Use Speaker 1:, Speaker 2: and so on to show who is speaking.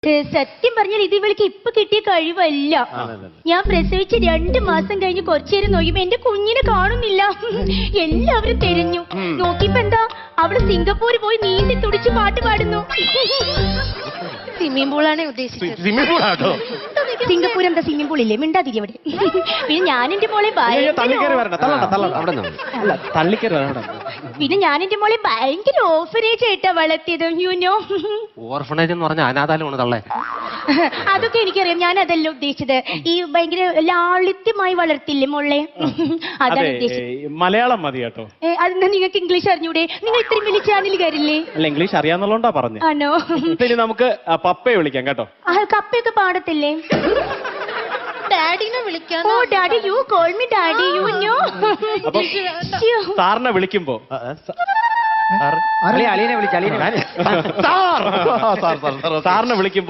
Speaker 1: സത്യം പറഞ്ഞാൽ ഇത് ഇവൾക്ക് ഇപ്പൊ കിട്ടിയ കഴിവല്ല. ഞാൻ പ്രസവിച്ച് 2 മാസം കഴിഞ്ഞ് കുറച്ചേരം നോക്കിയപ്പോ എന്റെ കുഞ്ഞിനെ കാണുന്നില്ല. എല്ലാവരും തിരഞ്ഞു നോക്കിയപ്പോ എന്താ അവള് സിംഗപ്പൂര് പോയി നീന്തി തുടിച്ച് പാട്ട് പാടുന്നു. സ്വിമ്മിംഗ് പൂളാണ് ഉദ്ദേശിച്ചത്. സിംഗപ്പൂർ എന്താ സ്വിമ്മിംഗ് പൂൾ ഇല്ലേ? മിണ്ടാതിരി അവിടെ. പിന്നെ ഞാൻ എന്റെ മോളെ ഭയങ്കര ഓർഫനേജ് ആയിട്ടാ വളർത്തിയത്. യുനോ
Speaker 2: ഓർഫനേജ് എന്ന് പറഞ്ഞ അനാഥാലമാണ് തള്ളേ.
Speaker 1: അതൊക്കെ എനിക്കറിയാം. ഞാൻ അതല്ല ഉദ്ദേശിച്ചത്. ഈ ഭയങ്കര ലാളിത്യമായി വളർത്തില്ലേ മോളെ, അതാണ് ഉദ്ദേശിച്ചത്.
Speaker 3: മലയാളം മതി കേട്ടോ.
Speaker 1: അതെന്താ നിങ്ങൾക്ക് ഇംഗ്ലീഷ് അറിഞ്ഞൂടെ? നിങ്ങൾ ഇത്രയും വലിയ ചാനലുകാരില്ലേ?
Speaker 3: അല്ല, ഇംഗ്ലീഷ് അറിയാന്നുള്ളതുകൊണ്ടാ പറഞ്ഞു.
Speaker 1: ആണോ?
Speaker 3: ഇനി നമുക്ക് പപ്പയെ വിളിക്കാം കേട്ടോ.
Speaker 1: കപ്പയൊക്കെ പാടത്തില്ലേ? ഡാഡിനെ വിളിക്കാം. Oh daddy, you call me daddy, you know.
Speaker 3: സാറിനെ വിളിക്കുമ്പോ
Speaker 2: അളിയനെ വിളിച്ച
Speaker 3: സാറിനെ വിളിക്കുമ്പോ